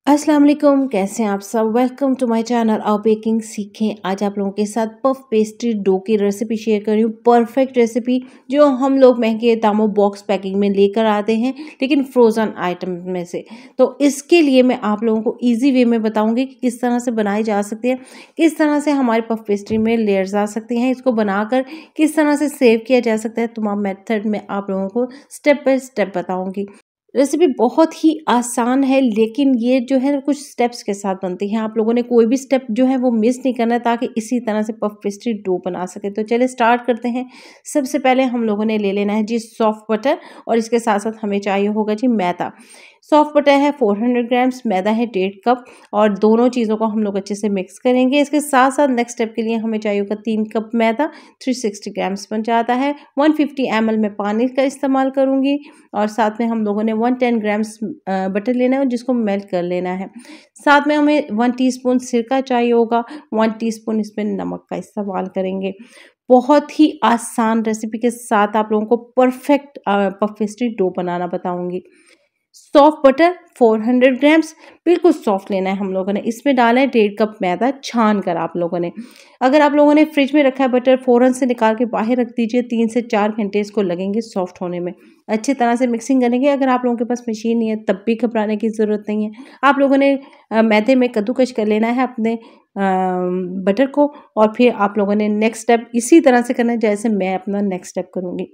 अस्सलाम वालेकुम, कैसे हैं आप सब। वेलकम टू माय चैनल आओ बेकिंग सीखें। आज आप लोगों के साथ पफ पेस्ट्री डो की रेसिपी शेयर कर रही हूँ। परफेक्ट रेसिपी जो हम लोग महंगे दामों बॉक्स पैकिंग में लेकर आते हैं, लेकिन फ्रोज़न आइटम में से। तो इसके लिए मैं आप लोगों को इजी वे में बताऊंगी कि किस तरह से बनाई जा सकती है, किस तरह से हमारे पफ पेस्ट्री में लेयर्स आ सकती हैं, इसको बनाकर किस तरह से सेव किया जा सकता है। तमाम मेथड में आप लोगों को स्टेप बाय स्टेप बताऊंगी। रेसिपी बहुत ही आसान है, लेकिन ये जो है कुछ स्टेप्स के साथ बनती है। आप लोगों ने कोई भी स्टेप जो है वो मिस नहीं करना है, ताकि इसी तरह से पफ पेस्ट्री डो बना सके। तो चलिए स्टार्ट करते हैं। सबसे पहले हम लोगों ने ले लेना है जी सॉफ्ट बटर, और इसके साथ साथ हमें चाहिए होगा जी मैदा। सॉफ्ट बटर है 400 ग्राम्स, मैदा है 1.5 कप, और दोनों चीज़ों को हम लोग अच्छे से मिक्स करेंगे। इसके साथ साथ नेक्स्ट स्टेप के लिए हमें चाहिए होगा 3 कप मैदा, 360 ग्राम्स बन जाता है। 150 ml में पानी का इस्तेमाल करूँगी, और साथ में हम लोगों ने 110 ग्राम्स बटर लेना है, जिसको मेल्ट कर लेना है। साथ में हमें 1 टीस्पून सिरका चाहिए होगा, 1 टीस्पून इसमें नमक का इस्तेमाल करेंगे। बहुत ही आसान रेसिपी के साथ आप लोगों को परफेक्ट पफ पेस्ट्री डो बनाना बताऊंगी। सॉफ्ट बटर 400 ग्राम्स, बिल्कुल सॉफ्ट लेना है हम लोगों ने। इसमें डाला है 1.5 कप मैदा छान कर आप लोगों ने। अगर आप लोगों ने फ्रिज में रखा है बटर, फ़ौरन से निकाल के बाहर रख दीजिए। 3 से 4 घंटे इसको लगेंगे सॉफ्ट होने में। अच्छी तरह से मिक्सिंग करेंगे। अगर आप लोगों के पास मशीन नहीं है तब भी घबराने की ज़रूरत नहीं है। आप लोगों ने मैदे में कद्दूकस कर लेना है अपने बटर को, और फिर आप लोगों ने नेक्स्ट स्टेप इसी तरह से करना है जैसे मैं अपना नेक्स्ट स्टेप करूँगी।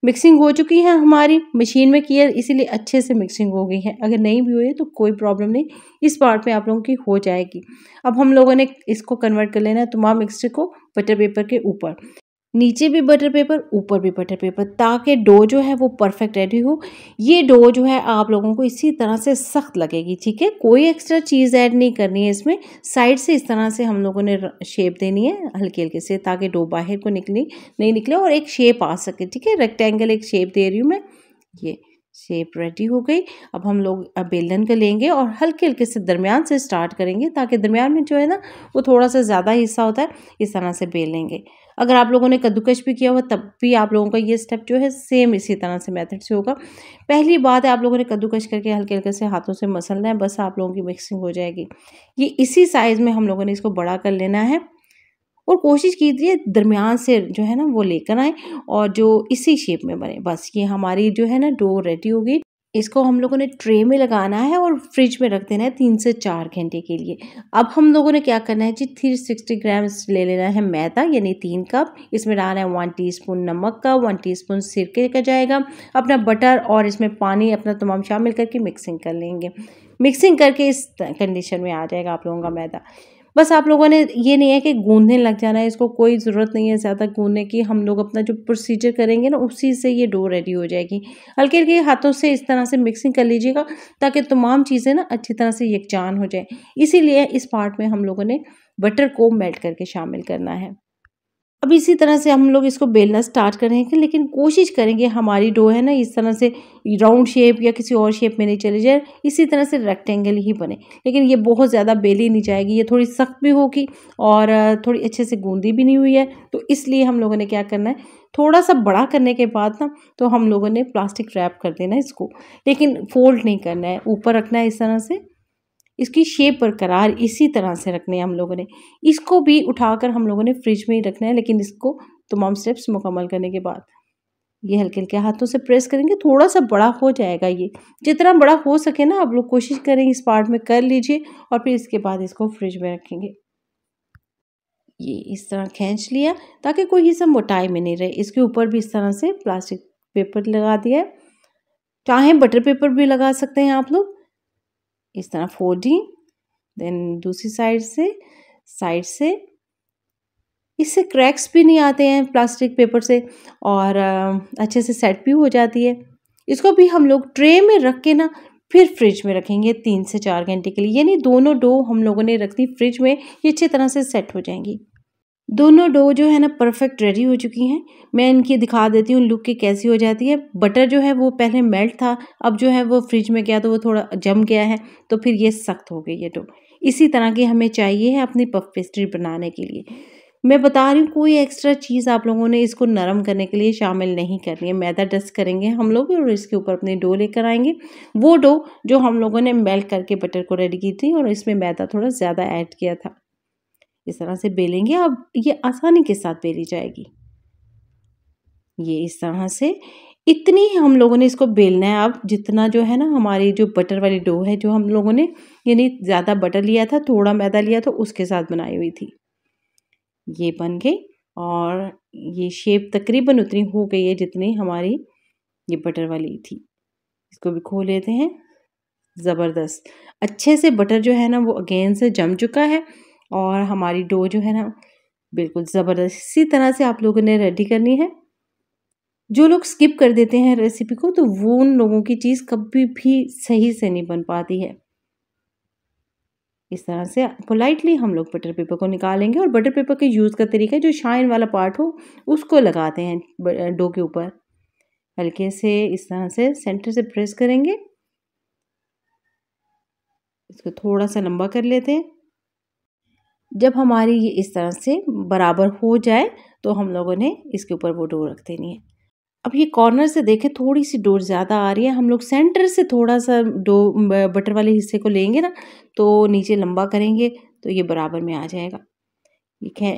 मिक्सिंग हो चुकी है हमारी, मशीन में की है इसीलिए अच्छे से मिक्सिंग हो गई है। अगर नहीं भी हुई है तो कोई प्रॉब्लम नहीं, इस पार्ट में आप लोगों की हो जाएगी। अब हम लोगों ने इसको कन्वर्ट कर लेना है तमाम मिक्सचर को बटर पेपर के ऊपर। नीचे भी बटर पेपर, ऊपर भी बटर पेपर, ताकि डो जो है वो परफेक्ट रेडी हो। ये डो जो है आप लोगों को इसी तरह से सख्त लगेगी, ठीक है। कोई एक्स्ट्रा चीज़ ऐड नहीं करनी है इसमें। साइड से इस तरह से हम लोगों ने शेप देनी है हल्के हल्के से, ताकि डो बाहर को नहीं निकले और एक शेप आ सके, ठीक है। रेक्टेंगल एक शेप दे रही हूँ मैं। ये शेप रेडी हो गई। अब हम लोग बेलन का लेंगे और हल्के हल्के से दरमियान से स्टार्ट करेंगे, ताकि दरमियान में जो है ना वो थोड़ा सा ज़्यादा हिस्सा होता है। इस तरह से बेल लेंगे। अगर आप लोगों ने कद्दूकस भी किया हुआ तब भी आप लोगों का ये स्टेप जो है सेम इसी तरह से मेथड से होगा। पहली बात है, आप लोगों ने कद्दूकस करके हल्के हल्के से हाथों से मसलना है, बस आप लोगों की मिक्सिंग हो जाएगी। ये इसी साइज़ में हम लोगों ने इसको बड़ा कर लेना है, और कोशिश कीजिए दरमियान से जो है ना वो लेकर आए, और जो इसी शेप में बने। बस ये हमारी जो है ना डो रेडी हो गई। इसको हम लोगों ने ट्रे में लगाना है और फ्रिज में रख देना है 3 से 4 घंटे के लिए। अब हम लोगों ने क्या करना है जी, 360 ग्राम्स ले लेना है मैदा, यानी 3 कप। इसमें डालना है 1 टीस्पून नमक का, 1 टीस्पून सिरके का जाएगा, अपना बटर और इसमें पानी अपना तमाम शामिल करके मिक्सिंग कर लेंगे। मिक्सिंग करके इस कंडीशन में आ जाएगा आप लोगों का मैदा। बस आप लोगों ने ये नहीं है कि गूंदने लग जाना है, इसको कोई ज़रूरत नहीं है ज़्यादा गूंदने की। हम लोग अपना जो प्रोसीजर करेंगे ना उसी से ये डो रेडी हो जाएगी। हल्के हल्के हाथों से इस तरह से मिक्सिंग कर लीजिएगा, ताकि तमाम चीज़ें ना अच्छी तरह से यकजान हो जाए। इसीलिए इस पार्ट में हम लोगों ने बटर को मेल्ट करके शामिल करना है। अब इसी तरह से हम लोग इसको बेलना स्टार्ट करेंगे, लेकिन कोशिश करेंगे हमारी डो है ना इस तरह से राउंड शेप या किसी और शेप में नहीं चली जाए, इसी तरह से रेक्टेंगल ही बने। लेकिन ये बहुत ज़्यादा बेली नहीं जाएगी, ये थोड़ी सख्त भी होगी और थोड़ी अच्छे से गूंदी भी नहीं हुई है। तो इसलिए हम लोगों ने क्या करना है, थोड़ा सा बड़ा करने के बाद ना तो हम लोगों ने प्लास्टिक रैप कर देना है इसको, लेकिन फोल्ड नहीं करना है, ऊपर रखना है इस तरह से। इसकी शेप बरकरार इसी तरह से रखने हैं हम लोगों ने। इसको भी उठाकर हम लोगों ने फ्रिज में ही रखना है, लेकिन इसको तमाम स्टेप्स मुकम्मल करने के बाद ये हल्के हल्के हाथों से प्रेस करेंगे, थोड़ा सा बड़ा हो जाएगा। ये जितना बड़ा हो सके ना आप लोग कोशिश करें इस पार्ट में कर लीजिए, और फिर इसके बाद इसको फ्रिज में रखेंगे। ये इस तरह खींच लिया ताकि कोई हिस्सा मोटाई में नहीं रहे। इसके ऊपर भी इस तरह से प्लास्टिक पेपर लगा दिया है, चाहे बटर पेपर भी लगा सकते हैं आप लोग। इस तरह फोल्डिंग, देन दूसरी साइड से इससे क्रैक्स भी नहीं आते हैं प्लास्टिक पेपर से, और अच्छे से सेट भी हो जाती है। इसको भी हम लोग ट्रे में रख के ना फिर फ्रिज में रखेंगे 3 से 4 घंटे के लिए, यानी दोनों डो हम लोगों ने रख दी फ्रिज में, ये अच्छी तरह से सेट हो जाएंगी। दोनों डो जो है ना परफेक्ट रेडी हो चुकी हैं। मैं इनकी दिखा देती हूँ लुक की कैसी हो जाती है। बटर जो है वो पहले मेल्ट था, अब जो है वो फ्रिज में गया तो वो थोड़ा जम गया है, तो फिर ये सख्त हो गई ये डो। इसी तरह की हमें चाहिए है अपनी पफ पेस्ट्री बनाने के लिए। मैं बता रही हूँ, कोई एक्स्ट्रा चीज़ आप लोगों ने इसको नरम करने के लिए शामिल नहीं करनी है। मैदा डस्ट करेंगे हम लोग और इसके ऊपर अपनी डो लेकर आएंगे। वो डो जो हम लोगों ने मेल्ट करके बटर को रेडी की थी और इसमें मैदा थोड़ा ज़्यादा ऐड किया था। इस तरह से बेलेंगे। अब ये आसानी के साथ बेली जाएगी। ये इस तरह से इतनी ही हम लोगों ने इसको बेलना है। अब जितना जो है ना हमारी जो बटर वाली डो है, जो हम लोगों ने यानी ज़्यादा बटर लिया था, थोड़ा मैदा लिया था, उसके साथ बनाई हुई थी। ये बन गई और ये शेप तकरीबन उतनी हो गई है जितनी हमारी ये बटर वाली थी। इसको भी खोल लेते हैं। ज़बरदस्त अच्छे से बटर जो है ना वो अगेन से जम चुका है और हमारी डो जो है ना बिल्कुल ज़बरदस्त इसी तरह से आप लोगों ने रेडी करनी है। जो लोग स्किप कर देते हैं रेसिपी को, तो वो उन लोगों की चीज़ कभी भी सही से नहीं बन पाती है। इस तरह से पोलाइटली हम लोग बटर पेपर को निकालेंगे और बटर पेपर के यूज़ का तरीका जो शाइन वाला पार्ट हो उसको लगाते हैं डो के ऊपर। हल्के से इस तरह से सेंटर से प्रेस करेंगे। इसको थोड़ा सा लंबा कर लेते हैं। जब हमारी ये इस तरह से बराबर हो जाए तो हम लोगों ने इसके ऊपर वो डो रख देनी है। अब ये कॉर्नर से देखें थोड़ी सी डो ज़्यादा आ रही है। हम लोग सेंटर से थोड़ा सा डो बटर वाले हिस्से को लेंगे ना तो नीचे लंबा करेंगे तो ये बराबर में आ जाएगा। ये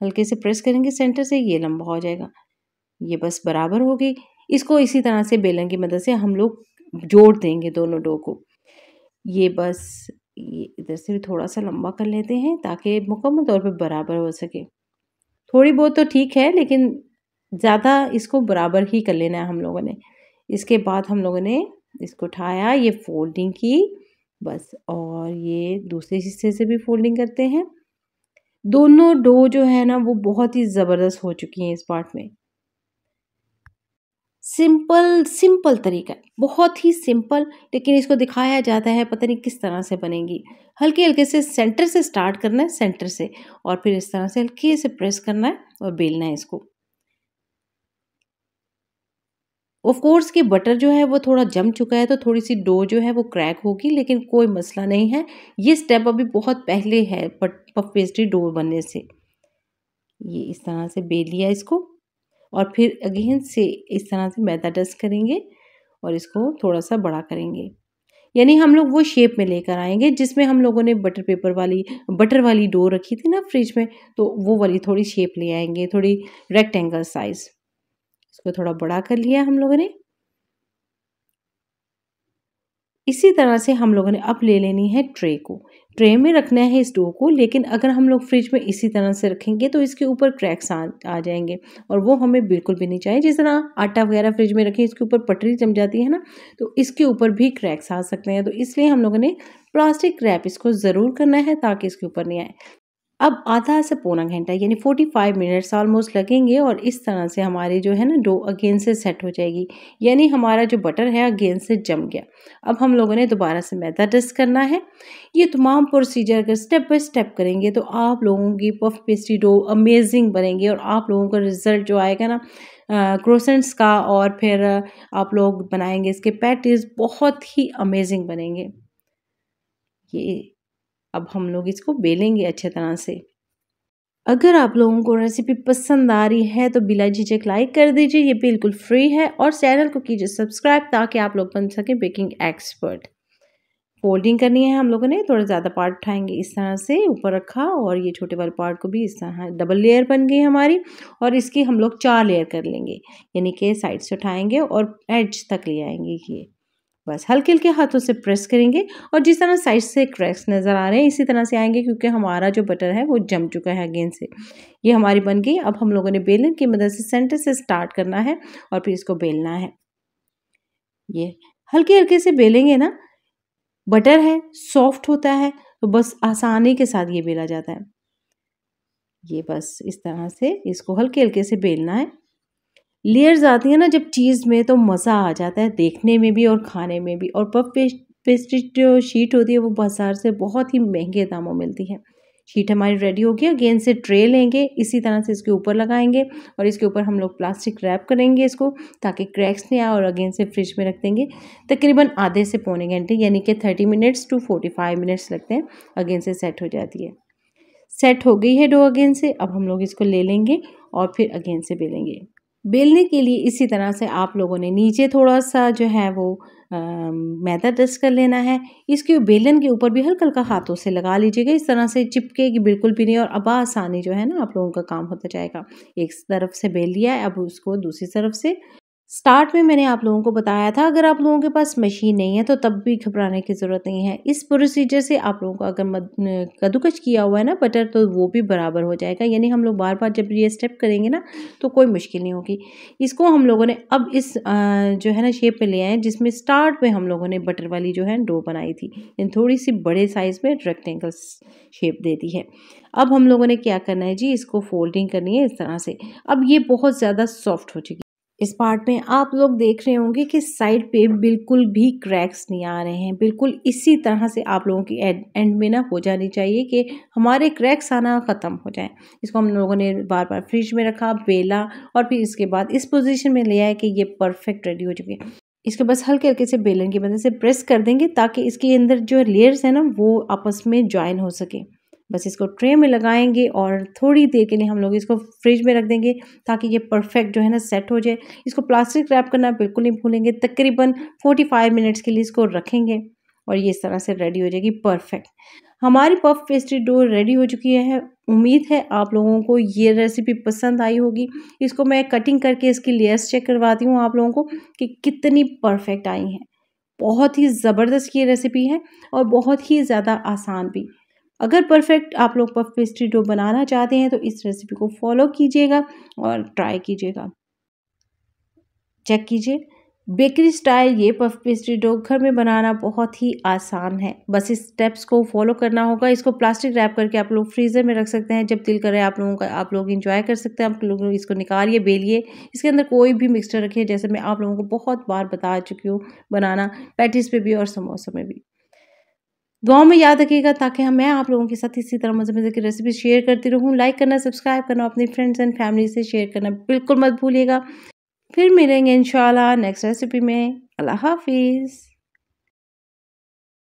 हल्के से प्रेस करेंगे सेंटर से, ये लंबा हो जाएगा। ये बस बराबर हो गई। इसको इसी तरह से बेलन की मदद से हम लोग जोड़ देंगे दोनों डो को। ये बस ये इधर से भी थोड़ा सा लंबा कर लेते हैं ताकि मुकम्मल तौर पे बराबर हो सके। थोड़ी बहुत तो ठीक है लेकिन ज़्यादा इसको बराबर ही कर लेना है हम लोगों ने। इसके बाद हम लोगों ने इसको उठाया, ये फोल्डिंग की बस, और ये दूसरे हिस्से से भी फोल्डिंग करते हैं। दोनों डो जो है ना वो बहुत ही ज़बरदस्त हो चुकी हैं इस पार्ट में। सिंपल सिंपल तरीका है, बहुत ही सिंपल, लेकिन इसको दिखाया जाता है पता नहीं किस तरह से बनेगी। हल्के हल्के से सेंटर से स्टार्ट करना है, सेंटर से, और फिर इस तरह से हल्के से प्रेस करना है और बेलना है इसको। ऑफ कोर्स कि बटर जो है वो थोड़ा जम चुका है तो थोड़ी सी डो जो है वो क्रैक होगी, लेकिन कोई मसला नहीं है। ये स्टेप अभी बहुत पहले है पफ पेस्ट्री डो बनने से। ये इस तरह से बेल लिया इसको और फिर अगेन से इस तरह से मैदा डस्ट करेंगे और इसको थोड़ा सा बड़ा करेंगे। यानी हम लोग वो शेप में लेकर आएंगे जिसमें हम लोगों ने बटर वाली डो रखी थी ना फ्रिज में, तो वो वाली थोड़ी शेप ले आएंगे, थोड़ी रेक्टेंगल साइज। इसको थोड़ा बड़ा कर लिया हम लोगों ने। इसी तरह से हम लोगों ने अब ले लेनी है ट्रे को। ट्रे में रखना है इस डो को, लेकिन अगर हम लोग फ्रिज में इसी तरह से रखेंगे तो इसके ऊपर क्रैक्स आ जाएंगे और वो हमें बिल्कुल भी नहीं चाहिए। जिस तरह आटा वगैरह फ्रिज में रखें इसके ऊपर पटरी जम जाती है ना, तो इसके ऊपर भी क्रैक्स आ सकते हैं। तो इसलिए हम लोगों ने प्लास्टिक रैप इसको ज़रूर करना है ताकि इसके ऊपर नहीं आए। अब आधा से पौना घंटा यानी 45 मिनट्स ऑलमोस्ट लगेंगे और इस तरह से हमारी जो है ना डो अगेन से सेट हो जाएगी, यानी हमारा जो बटर है अगेन से जम गया। अब हम लोगों ने दोबारा से मैदा डस्ट करना है। ये तमाम प्रोसीजर अगर स्टेप बाय स्टेप करेंगे तो आप लोगों की पफ पेस्ट्री डो अमेजिंग बनेंगी और आप लोगों का रिजल्ट जो आएगा ना क्रोसेंट्स का, और फिर आप लोग बनाएंगे इसके पैटीज, बहुत ही अमेजिंग बनेंगे। ये अब हम लोग इसको बेलेंगे अच्छे तरह से। अगर आप लोगों को रेसिपी पसंद आ रही है तो बिला झिझक लाइक कर दीजिए, ये बिल्कुल फ्री है, और चैनल को कीजिए सब्सक्राइब ताकि आप लोग बन सके बेकिंग एक्सपर्ट। फोल्डिंग करनी है हम लोगों ने, थोड़ा ज़्यादा पार्ट उठाएंगे इस तरह से ऊपर रखा और ये छोटे वाले पार्ट को भी इस तरह डबल लेयर बन गई हमारी, और इसकी हम लोग 4 लेयर कर लेंगे, यानी कि साइड से उठाएंगे और एज तक ले आएंगे। ये बस हल्के हल्के हाथों से प्रेस करेंगे और जिस तरह साइड से क्रैक्स नज़र आ रहे हैं इसी तरह से आएंगे, क्योंकि हमारा जो बटर है वो जम चुका है अगेन से। ये हमारी बन गई। अब हम लोगों ने बेलन की मदद से सेंटर से स्टार्ट करना है और फिर इसको बेलना है। ये हल्के हल्के से बेलेंगे ना, बटर है सॉफ्ट होता है तो बस आसानी के साथ ये बेला जाता है। ये बस इस तरह से इसको हल्के हल्के से बेलना है। लेयर्स आती है ना जब चीज़ में तो मज़ा आ जाता है देखने में भी और खाने में भी। और पफ पेस्ट्री जो शीट होती है वो बाज़ार से बहुत ही महंगे दामों में मिलती है। शीट हमारी रेडी हो गई। अगेन से ट्रे लेंगे, इसी तरह से इसके ऊपर लगाएंगे और इसके ऊपर हम लोग प्लास्टिक रैप करेंगे इसको ताकि क्रैक्स नहीं आए, और अगेन से फ्रिज में रख देंगे तकरीबन आधे से पौने घंटे, यानी कि 30 मिनट्स टू 45 मिनट्स लगते हैं, अगेन से सेट हो जाती है। सेट हो गई है डो अगेन से। अब हम लोग इसको ले लेंगे और फिर अगेन से बेलेंगे। बेलने के लिए इसी तरह से आप लोगों ने नीचे थोड़ा सा जो है वो मैदा डस्ट कर लेना है। इसके बेलन के ऊपर भी हल्का हल्का हाथों से लगा लीजिएगा, इस तरह से चिपकेगी बिल्कुल भी नहीं और अब आसानी जो है ना आप लोगों का काम होता जाएगा। एक तरफ से बेल लिया है, अब उसको दूसरी तरफ से। स्टार्ट में मैंने आप लोगों को बताया था अगर आप लोगों के पास मशीन नहीं है तो तब भी घबराने की ज़रूरत नहीं है। इस प्रोसीजर से आप लोगों को अगर कद्दूकस किया हुआ है ना बटर तो वो भी बराबर हो जाएगा, यानी हम लोग बार बार जब ये स्टेप करेंगे ना तो कोई मुश्किल नहीं होगी। इसको हम लोगों ने अब इस जो है ना शेप में ले आए जिसमें स्टार्ट में हम लोगों ने बटर वाली जो है डो बनाई थी, इन थोड़ी सी बड़े साइज़ में रेक्टेंगल शेप दे दी है। अब हम लोगों ने क्या करना है जी, इसको फोल्डिंग करनी है इस तरह से। अब ये बहुत ज़्यादा सॉफ्ट हो चुकी। इस पार्ट में आप लोग देख रहे होंगे कि साइड पे बिल्कुल भी क्रैक्स नहीं आ रहे हैं, बिल्कुल इसी तरह से आप लोगों की एंड में ना हो जानी चाहिए कि हमारे क्रैक्स आना ख़त्म हो जाए। इसको हम लोगों ने बार बार फ्रिज में रखा, बेला और फिर इसके बाद इस पोजीशन में ले आए कि ये परफेक्ट रेडी हो चुके हैं। इसके बस हल्के हल्के से बेलन की मदद से प्रेस कर देंगे ताकि इसके अंदर जो लेयर्स है ना वो आपस में ज्वाइन हो सके। बस इसको ट्रे में लगाएंगे और थोड़ी देर के लिए हम लोग इसको फ्रिज में रख देंगे ताकि ये परफेक्ट जो है ना सेट हो जाए। इसको प्लास्टिक रैप करना बिल्कुल नहीं भूलेंगे। तकरीबन 45 मिनट्स के लिए इसको रखेंगे और ये इस तरह से रेडी हो जाएगी परफेक्ट। हमारी पफ पेस्ट्री डो रेडी हो चुकी है। उम्मीद है आप लोगों को ये रेसिपी पसंद आई होगी। इसको मैं कटिंग करके इसकी लेयर्स चेक करवाती हूँ आप लोगों को कि कितनी परफेक्ट आई हैं। बहुत ही ज़बरदस्त ये रेसिपी है और बहुत ही ज़्यादा आसान भी। अगर परफेक्ट आप लोग पफ पेस्ट्री डो बनाना चाहते हैं तो इस रेसिपी को फॉलो कीजिएगा और ट्राई कीजिएगा। चेक कीजिए, बेकरी स्टाइल ये पफ पेस्ट्री डो घर में बनाना बहुत ही आसान है। बस इस स्टेप्स को फॉलो करना होगा। इसको प्लास्टिक रैप करके आप लोग फ्रीज़र में रख सकते हैं। जब दिल करे आप लोग इंजॉय कर सकते हैं। आप लोग इसको निकालिए, बेलिए, इसके अंदर कोई भी मिक्सचर रखिए जैसे मैं आप लोगों को बहुत बार बता चुकी हूँ बनाना, पैटीज़ पे भी और समोसा में भी। दुआओं में याद रखिएगा ताकि मैं आप लोगों के साथ इसी तरह मज़े-मज़े की रेसिपी शेयर करती रहूँ। लाइक करना, सब्सक्राइब करना, अपने फ्रेंड्स एंड फैमिली से शेयर करना बिल्कुल मत भूलिएगा। फिर मिलेंगे इंशाल्लाह नेक्स्ट रेसिपी में। अल्लाह हाफ़िज़।